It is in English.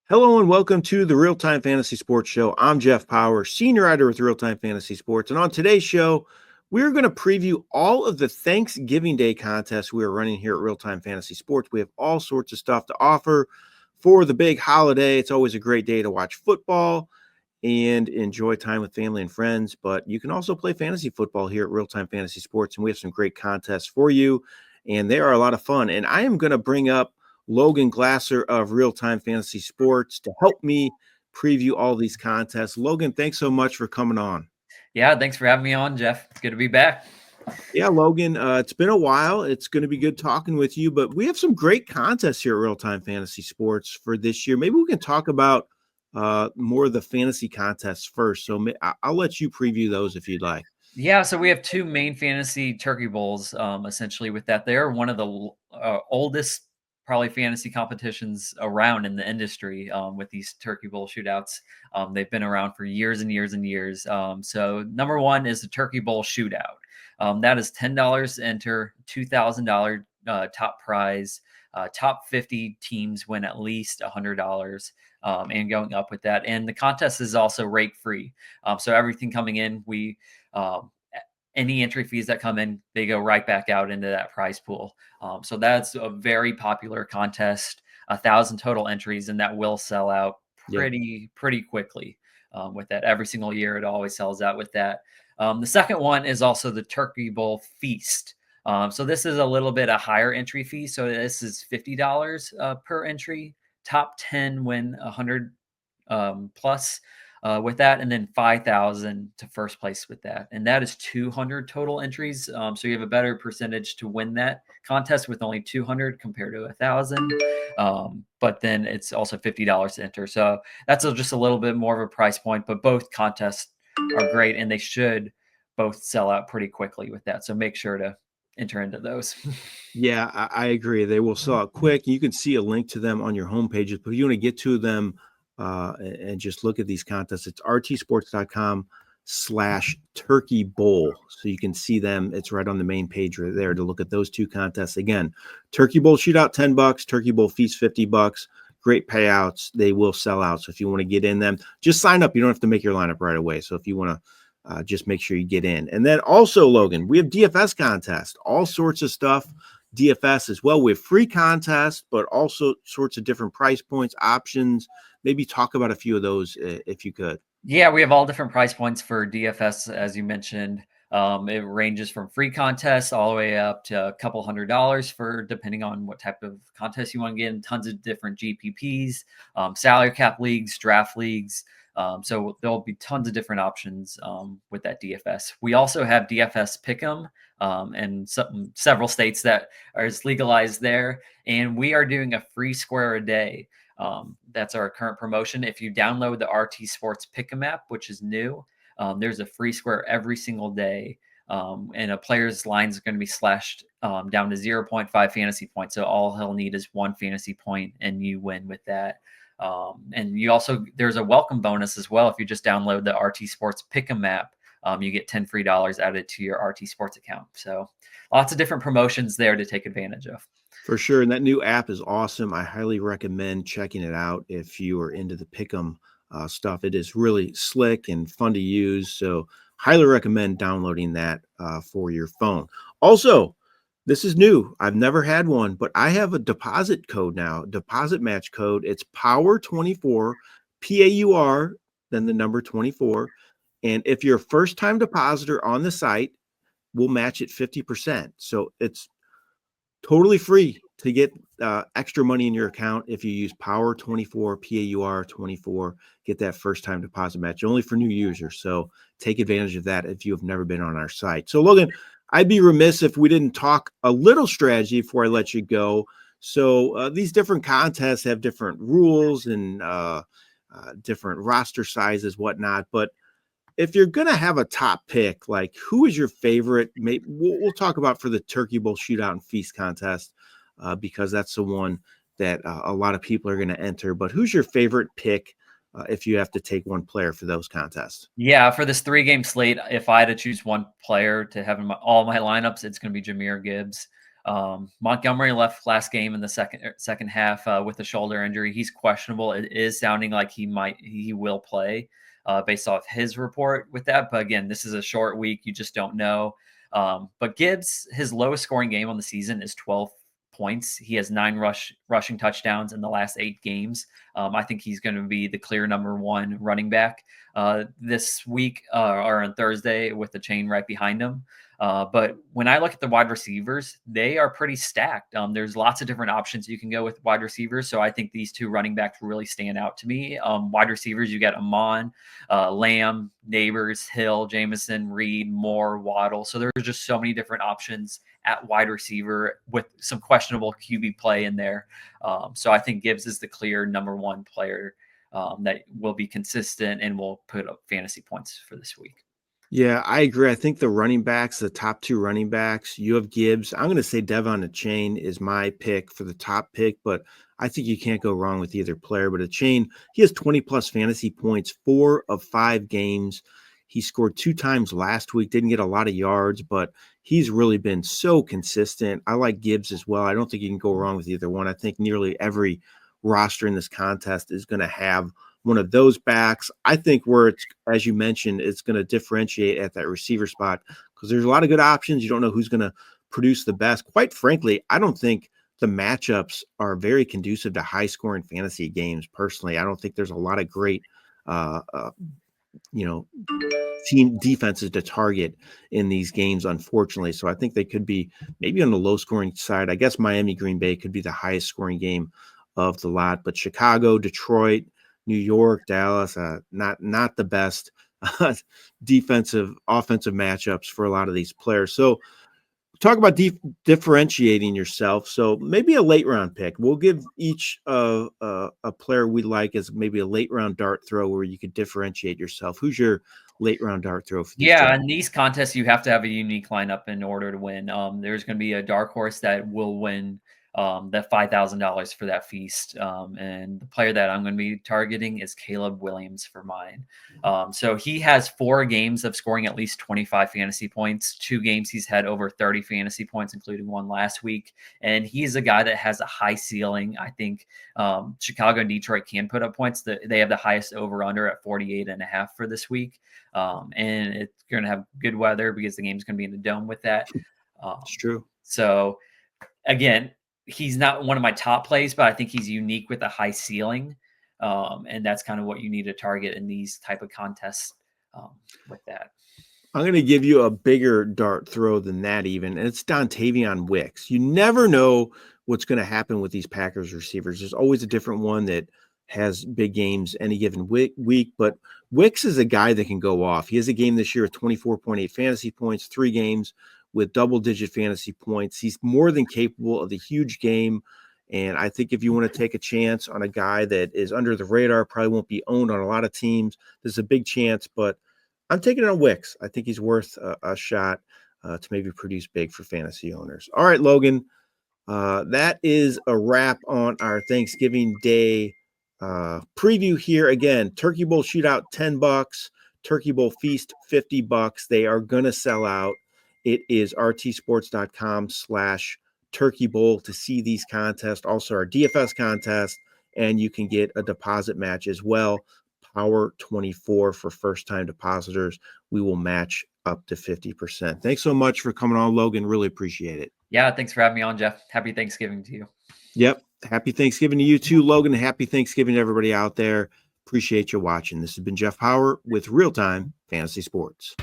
Hello and welcome to the RealTime Fantasy Sports Show. I'm Jeff Paur, senior writer with RealTime Fantasy Sports. And on today's show, we're going to preview all of the Thanksgiving Day contests we are running here at RealTime Fantasy Sports. We have all sorts of stuff to offer for the big holiday. It's always a great day to watch football and enjoy time with family and friends. But you can also play fantasy football here at RealTime Fantasy Sports. And we have some great contests for you. And they are a lot of fun. And I am going to bring up Logan Glaser of RealTime Fantasy Sports to help me preview all these contests. Logan, thanks so much for coming on. Yeah, thanks for having me on, Jeff. It's good to be back. Yeah, Logan, it's been a while. It's going to be good talking with you, but we have some great contests here at RealTime Fantasy Sports for this year. Maybe we can talk about more of the fantasy contests first. So I'll let you preview those if you'd like. Yeah, so we have two main fantasy turkey bowls, essentially with that. They're one of the oldest probably fantasy competitions around in the industry with these turkey bowl shootouts. They've been around for years and years and years. So number one is the turkey bowl shootout. That is $10 to enter, $2,000 top prize. Top 50 teams win at least $100 and going up with that. And the contest is also rake free. So everything coming in, any entry fees that come in, they go right back out into that prize pool. So that's a very popular contest, 1,000 total entries, and that will sell out pretty quickly with that. Every single year, it always sells out with that. The second one is also the Turkey Bowl Feast. So this is a little bit a higher entry fee. So this is $50 per entry. Top 10 win 100 plus with that, and then 5,000 to first place with that, and that is 200 total entries. So you have a better percentage to win that contest with only 200 compared to 1,000. But then it's also $50 to enter. So that's just a little bit more of a price point. But both contests are great, and they should both sell out pretty quickly with that. So make sure to enter into those. Yeah, I agree. They will sell out quick. You can see a link to them on your homepages, but if you want to get to them and just look at these contests, it's rtsports.com/turkey bowl. So you can see them. It's right on the main page right there to look at those two contests. Again, Turkey Bowl shootout, $10, Turkey Bowl feast, $50. Great payouts. They will sell out. So if you want to get in them, just sign up. You don't have to make your lineup right away. So if you want to just make sure you get in. And then also, Logan, we have DFS contest, all sorts of stuff. DFS as well. We have free contests, but also sorts of different price points, options. Maybe talk about a few of those if you could. Yeah, we have all different price points for DFS, as you mentioned. It ranges from free contests all the way up to a couple $100 for depending on what type of contest you want to get in. Tons of different GPPs, salary cap leagues, draft leagues. So there'll be tons of different options with that DFS. We also have DFS Pick'em and several states that are legalized there. And we are doing a free square a day. That's our current promotion. If you download the RTSports Pick'em app, which is new, there's a free square every single day. And a player's lines are going to be slashed down to 0.5 fantasy points. So all he'll need is 1 fantasy point, and you win with that. And you also, there's a welcome bonus as well. If you just download the RTSports Pick'em app, you get $10 free added to your RTSports account. So lots of different promotions there to take advantage of. For sure. And that new app is awesome. I highly recommend checking it out if you are into the Pick'em stuff. It is really slick and fun to use. So highly recommend downloading that for your phone. Also, this is new. I've never had one, but I have a deposit code now, deposit match code. It's PAUR24, PAUR, then the number 24. And if you're a first-time depositor on the site, we'll match it 50%. So it's totally free to get extra money in your account if you use PAUR24, PAUR24, get that first-time deposit match, only for new users. So take advantage of that if you have never been on our site. So, Logan, I'd be remiss if we didn't talk a little strategy before I let you go. So these different contests have different rules and different roster sizes, whatnot. But if you're going to have a top pick, like who is your favorite? Maybe we'll talk about for the Turkey Bowl shootout and feast contest because that's the one that a lot of people are going to enter. But who's your favorite pick if you have to take one player for those contests? Yeah, for this 3-game slate, if I had to choose one player to have in all my lineups, it's going to be Jahmyr Gibbs. Montgomery left last game in the second half with a shoulder injury. He's questionable. It is sounding like he will play based off his report with that. But again, this is a short week. You just don't know. But Gibbs, his lowest scoring game on the season is 12 points. He has 9 rushing touchdowns in the last 8 games. I think he's going to be the clear number 1 running back this week or on Thursday with the chain right behind him. But when I look at the wide receivers, they are pretty stacked. There's lots of different options you can go with wide receivers. So I think these 2 running backs really stand out to me. Wide receivers, you got Amon, Lamb, Neighbors, Hill, Jameson, Reed, Moore, Waddle. So there's just so many different options at wide receiver with some questionable QB play in there. So I think Gibbs is the clear number 1 player that will be consistent and will put up fantasy points for this week. Yeah, I agree. I think the running backs, the top 2 running backs, you have Gibbs. I'm going to say Devon Achane is my pick for the top pick, but I think you can't go wrong with either player. But Achane, he has 20 plus fantasy points, 4 of 5 games. He scored 2 times last week, didn't get a lot of yards, but he's really been so consistent. I like Gibbs as well. I don't think you can go wrong with either one. I think nearly every roster in this contest is going to have one of those backs. I think where it's, as you mentioned, it's going to differentiate at that receiver spot because there's a lot of good options. You don't know who's going to produce the best. Quite frankly, I don't think the matchups are very conducive to high scoring fantasy games. Personally, I don't think there's a lot of great, team defenses to target in these games, unfortunately. So I think they could be maybe on the low scoring side. I guess Miami, Green Bay could be the highest scoring game of the lot, but Chicago, Detroit, New York, Dallas, not the best offensive matchups for a lot of these players. So talk about differentiating yourself. So maybe a late round pick. We'll give each a player we like as maybe a late round dart throw where you could differentiate yourself. Who's your late round dart throw for these? Yeah, in these contests, you have to have a unique lineup in order to win. There's going to be a dark horse that will win that $5,000 for that feast. And the player that I'm going to be targeting is Caleb Williams for mine. So he has 4 games of scoring at least 25 fantasy points. 2 games he's had over 30 fantasy points, including one last week. And he's a guy that has a high ceiling. I think Chicago and Detroit can put up points. They have the highest over-under at 48.5 for this week. And it's going to have good weather because the game's going to be in the dome with that. It's true. So again, he's not one of my top plays, but I think he's unique with a high ceiling. And that's kind of what you need to target in these type of contests with that. I'm going to give you a bigger dart throw than that even, and it's Dontavion Wicks. You never know what's going to happen with these Packers receivers. There's always a different one that has big games any given week, but Wicks is a guy that can go off. He has a game this year with 24.8 fantasy points, 3 games with double-digit fantasy points. He's more than capable of the huge game, and I think if you want to take a chance on a guy that is under the radar, probably won't be owned on a lot of teams, there's a big chance, but I'm taking it on Wicks. I think he's worth a shot to maybe produce big for fantasy owners. All right, Logan, that is a wrap on our Thanksgiving Day preview here. Again, Turkey Bowl shootout, $10. Turkey Bowl feast, $50. They are going to sell out. It is rtsports.com/Turkey Bowl to see these contests. Also our DFS contest, and you can get a deposit match as well. Power 24 for first-time depositors. We will match up to 50%. Thanks so much for coming on, Logan. Really appreciate it. Yeah, thanks for having me on, Jeff. Happy Thanksgiving to you. Yep. Happy Thanksgiving to you too, Logan. Happy Thanksgiving to everybody out there. Appreciate you watching. This has been Jeff Paur with RealTime Fantasy Sports.